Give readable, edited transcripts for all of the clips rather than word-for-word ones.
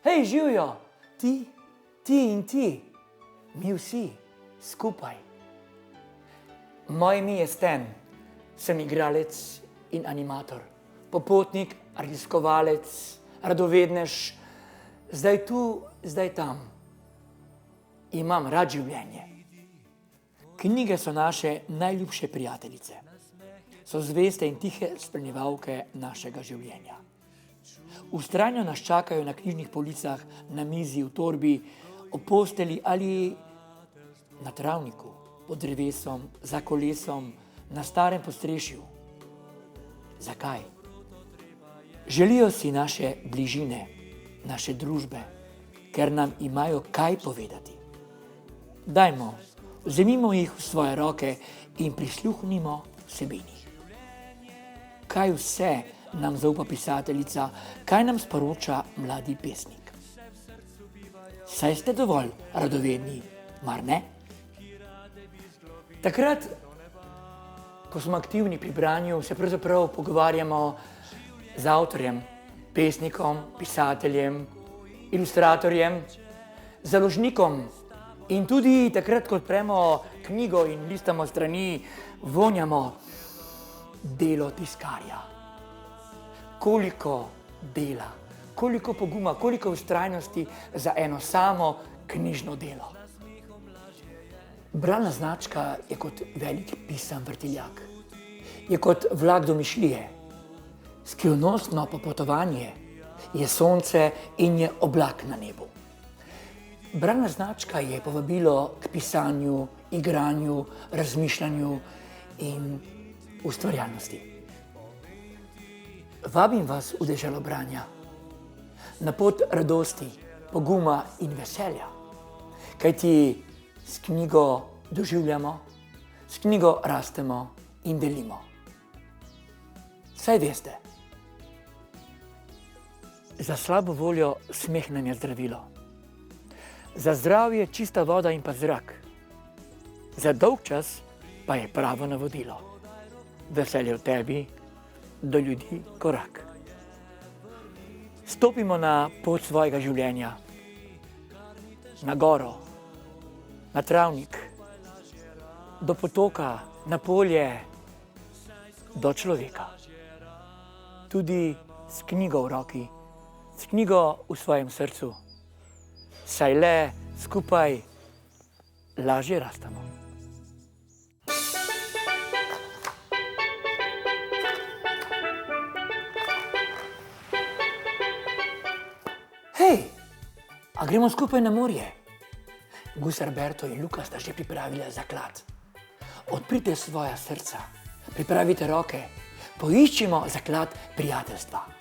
Hej, živijo, ti in ti, mi vsi skupaj. Moje ime je Sten, sem igralec in animator, popotnik, raziskovalec, radovednež, zdaj tu, zdaj tam. Imam rad življenje. Knjige so naše najljubše prijateljice. So zveste in tihe spremljevalke našega življenja. Vztrajno nas čakajo na knjižnih policah, na mizi, v torbi, ob posteli ali na travniku, pod drevesom, za kolesom, na starem podstrešju. Zakaj? Želijo si naše bližine, naše družbe, ker nam imajo kaj povedati. Dajmo, vzemimo jih v svoje roke in prisluhnimo vsebini. Kaj vse nam zaupa pisateljica, kaj nam sporoča mladi pesnik? Saj ste dovolj radovedni, mar ne? Takrat, ko smo aktivni pri branju, se pravzaprav pogovarjamo z avtorjem, pesnikom, pisateljem, ilustratorjem, založnikom in tudi takrat, ko odpremo knjigo in listamo strani, vonjamo delo tiskarja. Koliko dela, koliko poguma, koliko vztrajnosti za eno samo knjižno delo. Bralna značka je kot velik pisan vrtiljak. Je kot vlak domišljije. Skrivnostno popotovanje je sonce in je oblak na nebu. Bralna značka je povabilo k pisanju, igranju, razmišljanju in ustvarjalnosti. Vabim vas v deželo branja, na pot radosti, poguma in veselja, kajti s knjigo doživljamo, s knjigo rastemo in delimo. Saj veste, za slabo voljo smeh nam je zdravilo, za zdravje čista voda in pa zrak, za dolg čas pa je pravo navodilo. Veselje v tebi, do ljudi korak. Stopimo na pot svojega življenja, na goro, na travnik, do potoka, na polje, do človeka. Tudi s knjigo v roki, s knjigo v svojem srcu, saj le skupaj lažje rastemo. Hej, a gremo skupaj na morje? Gus Alberto in Luka sta že pripravila zaklad. Odprite svoja srca, pripravite roke, poiščimo zaklad prijateljstva.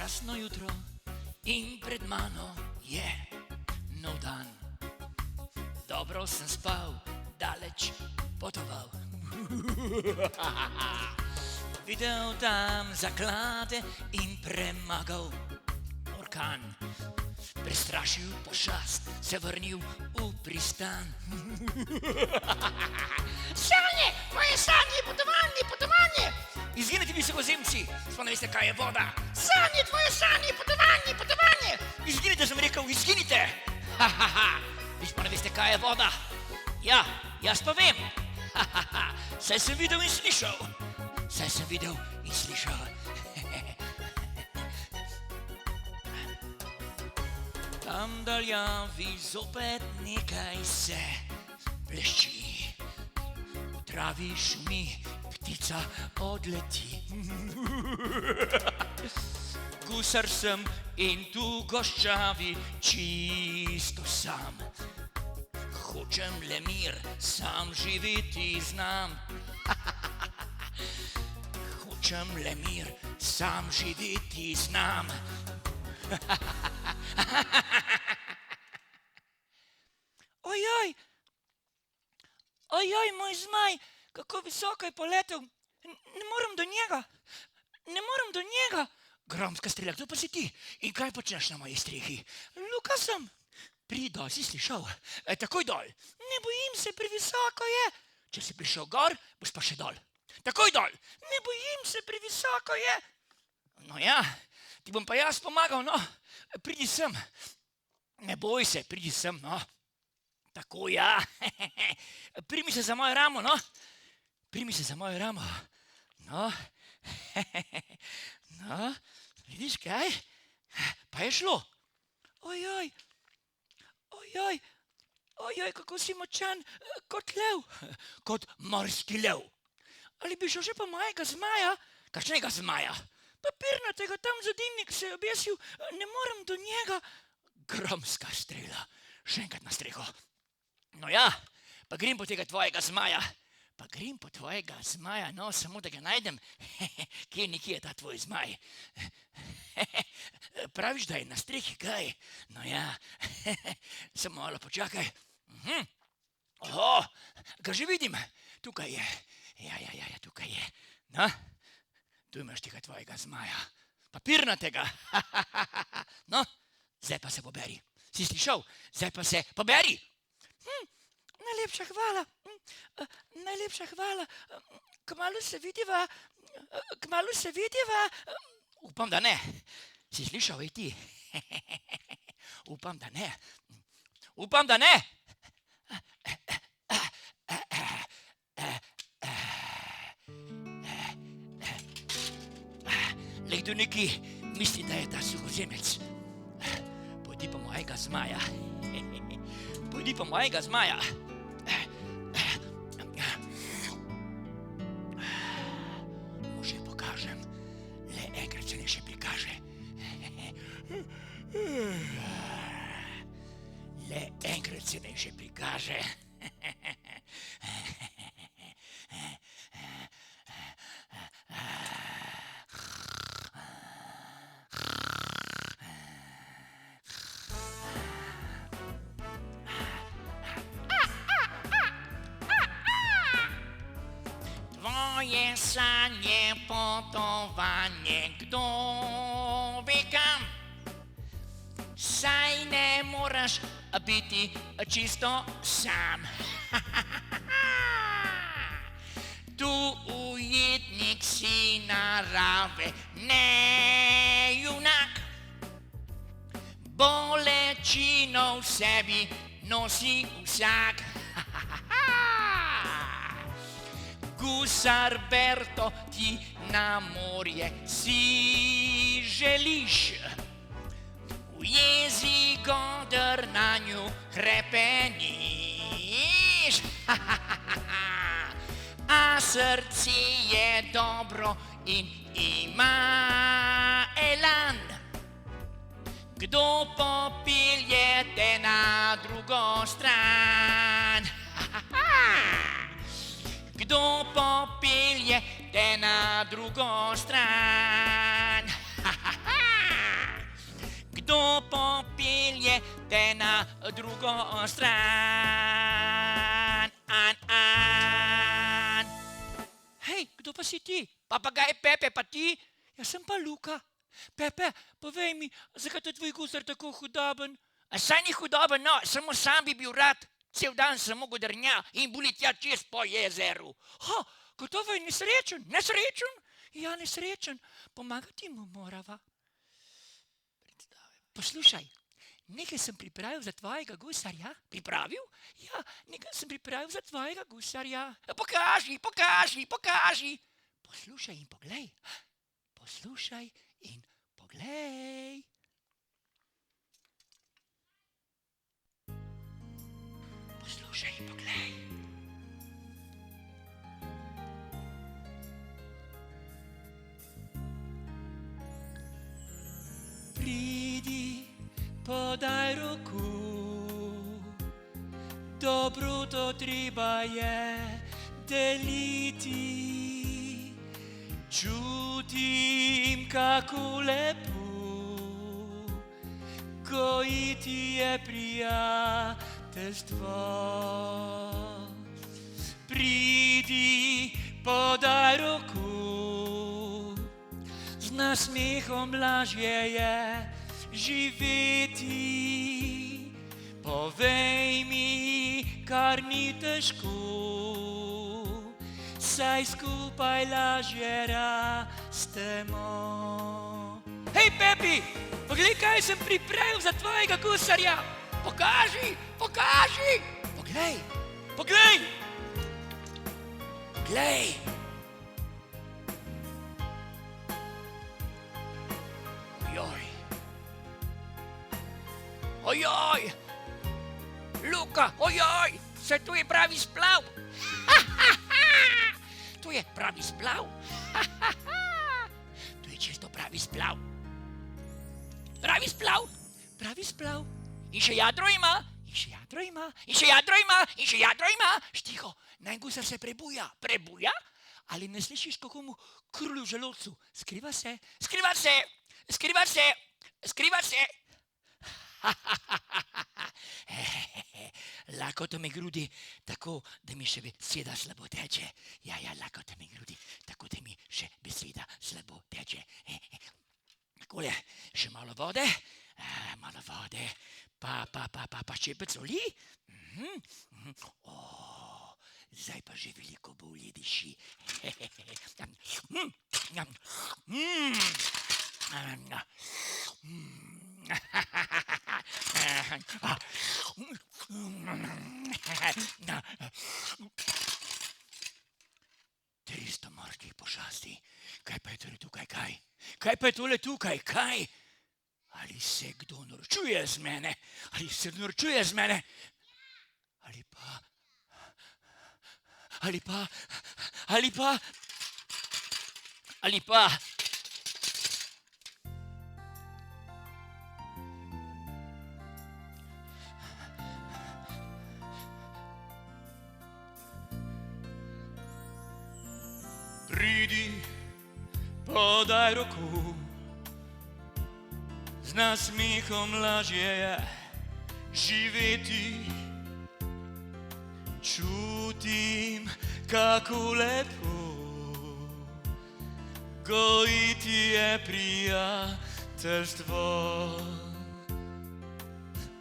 krasno jutro in pred mano je nov dan. Dobro sem spal, daleč potoval. Videl tam zaklade in premagal orkan. Prestrašil pošast, se vrnil v pristan. Sanje, moje sanje, potovanje! Izginite visokozemci, sploh ne veste, kaj je voda. Sanje, tvoje sanje, potovanje! Izginite, sem rekel, izginite! Vi sploh ne veste, kaj je voda. Ja, jaz pa vem. Saj sem videl in slišal. Tam daljavi zopet nekaj se blešči. V travi šumi, ptica odleti. Gusar sem in tu goščavi čisto sam. Hočem le mir, sam živeti znam. Hočem le mir, sam živeti znam. Ojoj, moj zmaj, kako visoko je poletel. Ne morem do njega. Gromska strela, kdo pa si ti? In kaj počneš na moji strehi? Luka sem. Pridi dol, si slišal? Takoj dol. Ne bojim se, previsoko je. Če si prišel gor, boš pa še dol. Takoj dol. Ne bojim se, previsoko je. No ja, ti bom pa jaz pomagal, no. Pridi sem. Ne boj se, pridi sem, no. Tako, ja. Primi se za mojo ramo, no. No. No, vidiš kaj? Pa je šlo. Ojoj, kako si močan, kot lev. Kot morski lev. Ali bi šel že po mojega zmaja? Kakšnega zmaja? Papirnatega, tam zadimnik se je obesil, ne morem do njega. Gromska strela. Še enkrat na streho. No ja, pa grem po tega tvojega zmaja. No, samo da ga najdem. Kje nekje je ta tvoj zmaj? Praviš, da je na strehi, kaj? No ja, samo malo počakaj. Ga že vidim. Tukaj je. Ja, tukaj je. No, tu imaš tega tvojega zmaja. Papirnatega. No, zdaj pa se poberi. Si slišal? Zdaj pa se poberi. Najlepša hvala. Kmalu se vidiva. Upam, da ne. Si slišal, ej ti? Upam, da ne. Le kdo neki misli, da je ta suhozemec. Pojdi po mojega zmaja. Mu že pokažem. Le enkrat se ne še prikaže. Tvoje sanje, potovanje, kdo ve kam. Saj ne moraš biti čisto sam. Tu ujetnik si narave, ne junak. Bolečino v sebi nosi vsak. Gusar Berto, ti na morje si želiš. V jezi goder na nju hrepeniš. A srce je dobro in ima elan. Kdo popelje te na drugo stran? Kdo popelje te na drugo stran? drugo stran. An. Hej, kdo pa si ti? Papagaj Pepe, pa ti? Jaz sem pa Luka. Pepe, povej mi, zakaj je tvoj gusar tako hudoben? A saj ni hudoben, no, samo sam bi bil rad. Cel dan sem mogel drnja in buli tja čez po jezeru. Ha, gotovo je nesrečen, nesrečen? Ja, nesrečen, pomagati mu morava. Poslušaj, nekaj sem pripravil za tvojega gusarja. Pripravil? Ja, nekaj sem pripravil za tvojega gusarja. Pokaži, pokaži, pokaži. Poslušaj in poglej. Poslušaj in poglej. Poslušaj in poglej. Pridi, podaj ruku, dobroto treba je deliti. Čutim, kako lepo gojiti je prijateljstvo. Pridi, podaj ruku, z nasmehom lažje je živeti. Povej mi, kar ni težko, saj skupaj lažje rastemo. Hej, Pepi, poglej, kaj sem pripravil za tvojega gusarja. Pokaži, pokaži. Poglej, poglej. Poglej. Ojoj. Ojoj. Luka, ojoj, se tu je pravi splav. To je pravi splav. To je čisto pravi splav. Pravi splav, pravi splav. In še jadro ima, in še jadro ima, in še jadro ima, in še jadro ima. Štiho, naj gusar se prebuja. Prebuja? Ali ne slišiš, kako mu kruli v želodcu? Skriva se, skriva se, skriva se, skriva se. Lakoto me grudi, tako da mi še beseda slabo teče. Ja, lakoto me grudi, tako da mi še beseda slabo teče. Takole, še malo vode, pa ščepec oli. Zdaj pa že veliko bolje diši. Tristo morskih pošasti. Kaj pa je tole tukaj, kaj? Kaj pa je tole tukaj, kaj? Ali se kdo norčuje z mene? Ali se norčuje z mene? Ali pa... Pridi, podaj roko, z nasmehom lažje je živeti. Čutim, kako lepo gojiti je prijateljstvo.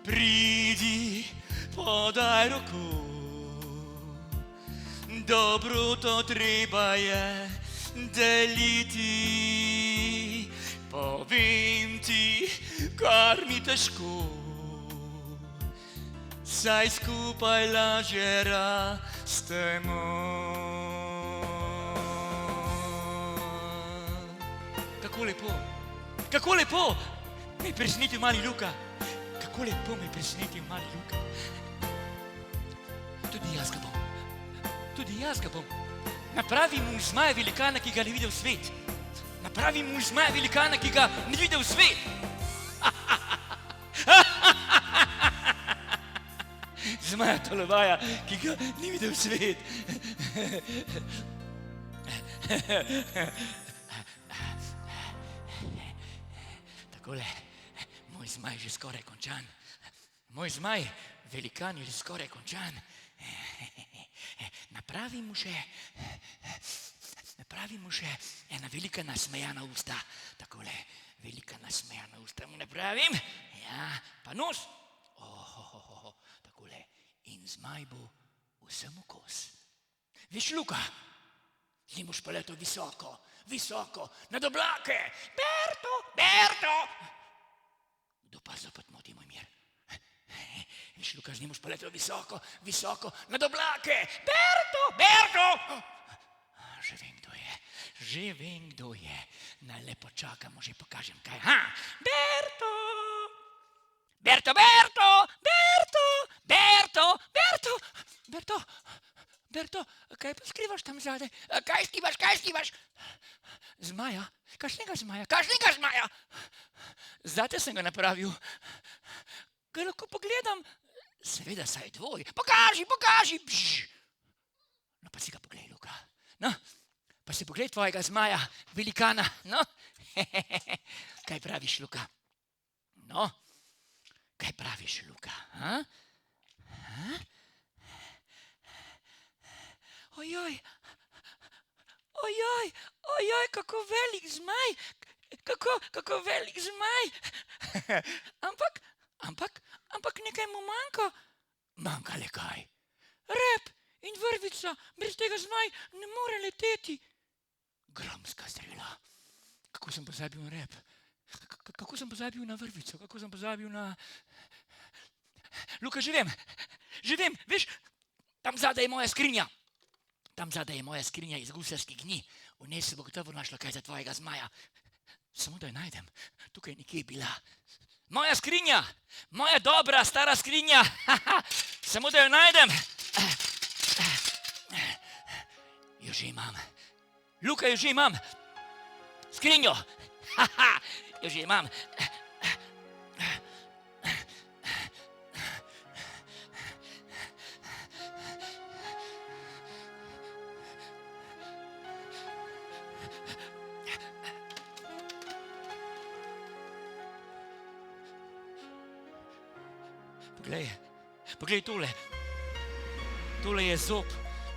Pridi, podaj roko, dobroto treba je deliti. Povem ti, kar ni težko, saj skupaj lažje rastemo. Kako lepo me je presenetil mali Luka. Kako lepo me je presenetil mali Luka. Tudi jaz ga bom. Napravim mu zmaja velikana, ki ga ne videl svet. Napravim mu zmaja velikana, ki ga ne videl svet. Zmaja Tolovaja, ki ga ni videl svet. Takole, moj zmaj že skoraj končan. Moj zmaj, velikan je skoraj končan. Napravi mu še ena velika nasmejana usta. Takole, velika nasmejana usta mu napravim. Ja, pa nos. Takole. In zmaj bo vsemu kos. Veš, Luka, z njim boš pa letel visoko, visoko, nad oblake. Berto! Kdo pa zopet moti moj mir? Veš, Luka, z njim boš pa letel visoko, visoko, nad oblake. Berto! Že vem, kdo je. Naj le počakamo, že pokažem kaj. Berto, kaj pa skrivaš tam zadaj? Kaj skrivaš? Zmaja? Kakšnega zmaja? Zate sem ga napravil. Ga lahko pogledam? Seveda, saj tvoj. Pokaži! No, pa si ga poglej, Luka. No, pa si poglej tvojega zmaja, velikana. No, kaj praviš, Luka? No, kaj praviš, Luka? Ojoj, kako velik zmaj, kako velik zmaj. Ampak nekaj mu manjka. Manjka le kaj? Rep in vrvica, brez tega zmaj ne more leteti. Gromska strela. Kako sem pozabil na rep? Kako sem pozabil na vrvico? Kako sem pozabil na... Luka, že vem, veš, tam zadaj je moja skrinja. Tam zadaj je moja skrinja iz gusarskih gnij. V njej se bo gotovo našla kaj za tvojega zmaja. Samo da jo najdem. Tukaj nekje je bila. Moja skrinja, moja dobra, stara skrinja. Samo da jo najdem. Jo že imam. Luka, jo že imam. Skrinjo. Jo že imam. Poglej tole. Tole je zob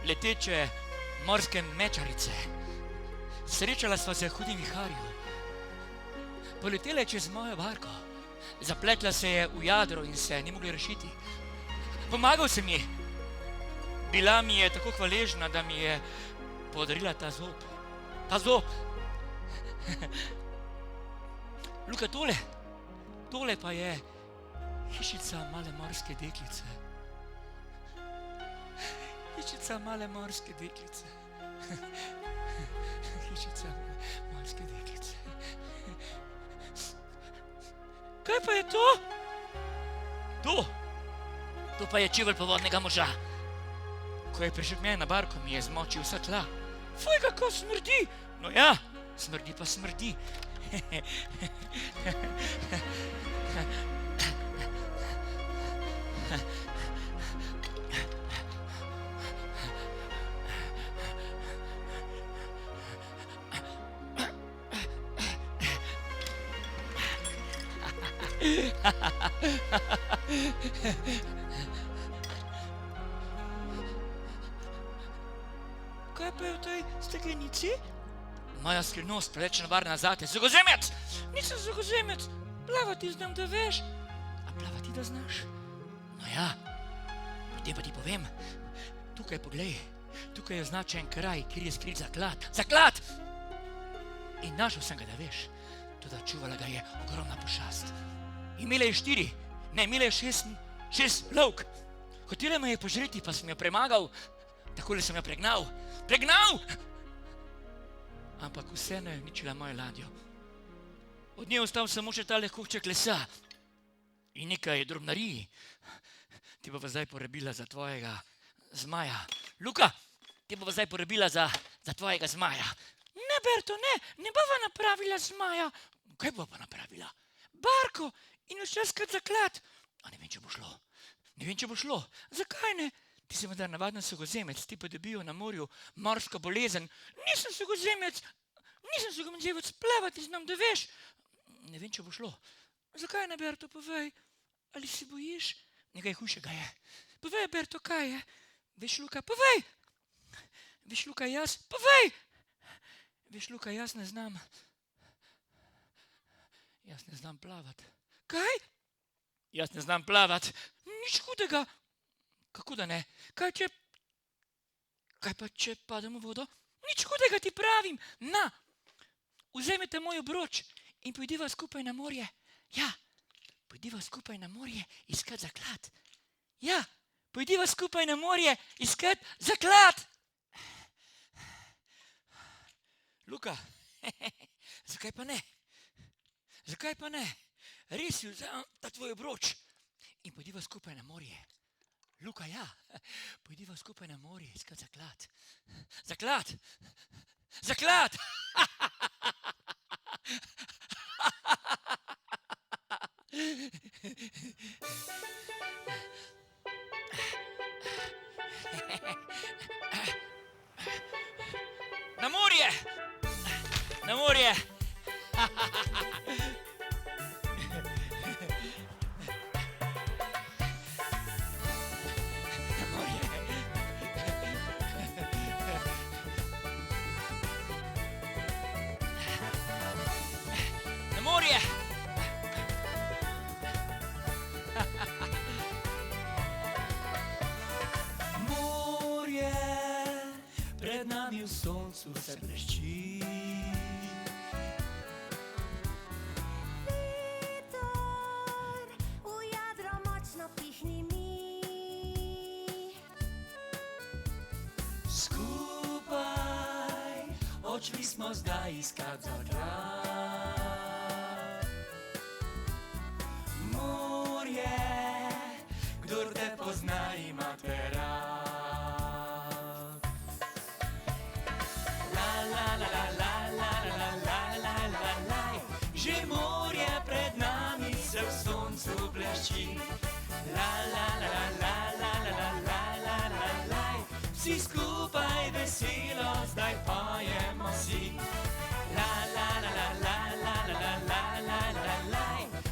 leteče morske mečarice. Srečala sva se v hudi viharju. Poletela je čez mojo barko. Zapletla se je v jadro in se ni mogla rešiti. Pomagal sem ji. Bila mi je tako hvaležna, da mi je podarila ta zob. Ta zob. Luka, tole pa je hišica male morske deklice. Hišica male morske deklice. Hišica morske deklice. Kaj pa je to? To pa je čevelj povodnega moža. Ko je prišel k meni na barko, mi je zmočil vsa tla. Fuj, kako smrdi! No ja, smrdi pa smrdi. Kaj pa je v tej steklenici? Moja skrivnost, preveč nevarna zate. Zagozemec! Nisem zagozemec. Plavati znam, da veš. A plavati da znaš? No ja, potem pa ti povem. Tukaj poglej. Tukaj je označen kraj, kjer je skrit zaklad. Zaklad! In našel sem ga, da veš. Toda čuvala ga je ogromna pošast. Imela je 4, ne, imela je 6 lovk. Hotela me je požreti, pa sem jo premagal. Takole sem jo pregnal. Ampak vseeno je uničila mojo ladjo. Od nje ostal samo še tale kovček lesa in nekaj drobnarij. Ti bova zdaj porabila za tvojega zmaja. Luka, ti bova zdaj porabila za tvojega zmaja. Ne, Berto, ne bova napravila zmaja. Kaj bova pa napravila? Barko in včaskat zaklad. A ne vem, če bo šlo. Zakaj ne? Ti si vendar navaden sugozemec, ti pa dobijo na morju morsko bolezen. Nisem sugozemec, plavati znam, da veš. Ne vem, če bo šlo. Zakaj ne, Berto, povej? ali se bojiš? Nekaj hujšega je. Povej, Berto, kaj je? Veš, Luka, povej! Veš, Luka, jaz, povej! Veš, Luka, jaz ne znam plavat. Kaj? Jaz ne znam plavat. Nič hudega. Kako da ne? Kaj pa, če padem v vodo? Nič hudega ti pravim. Na, vzemite moj obroč in pojdiva skupaj na morje. Ja, pojdiva skupaj na morje iskat zaklad. Ja, pojdiva skupaj na morje iskat zaklad. Luka, zakaj pa ne? Zakaj pa ne? Res si vzem ta tvoj obroč in pojdiva skupaj na morje. Luka, ja, pojdiva skupaj na morje iskat zaklad. Zaklad! Zaklad! Na morje! Na morje! Na morje! Morje, pred nami v soncu se blešči. Veter v jadro močno pihni mi. Skupaj odšli smo zdaj iskat zaklad. Morje, kdor te pozna, ima te rad. La la la la la la la la la la la. Že morje pred nami se v soncu blešči. La la la la la la la la la la la. Vsi skupaj veselo zdaj pojemo si. La la la la la la la la la la la.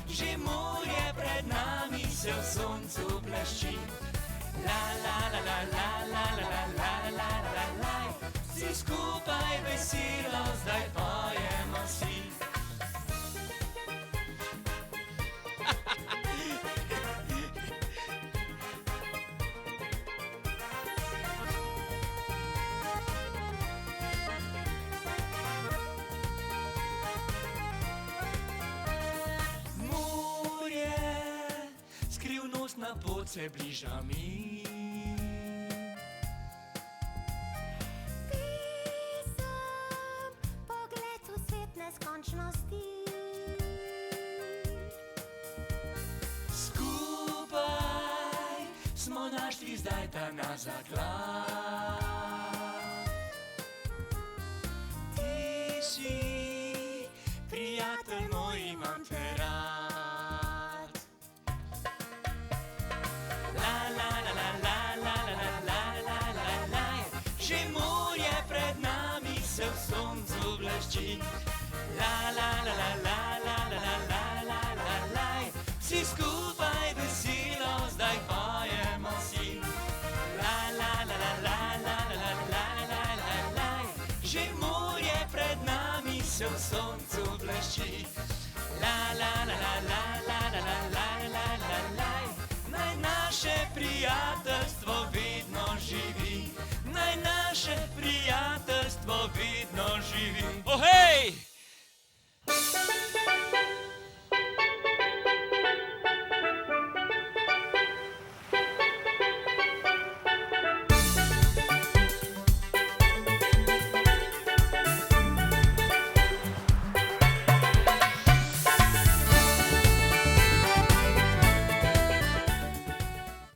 Že morje pred nami se v soncu blešči. La la la la la la la la la la la. Vsi skupaj veselo zdaj pojemo si. Morje, skrivnostna pot se bliža mi. Pisem, pogled v svet neskončnosti. Skupaj smo našli zdaj ta naš zaklad.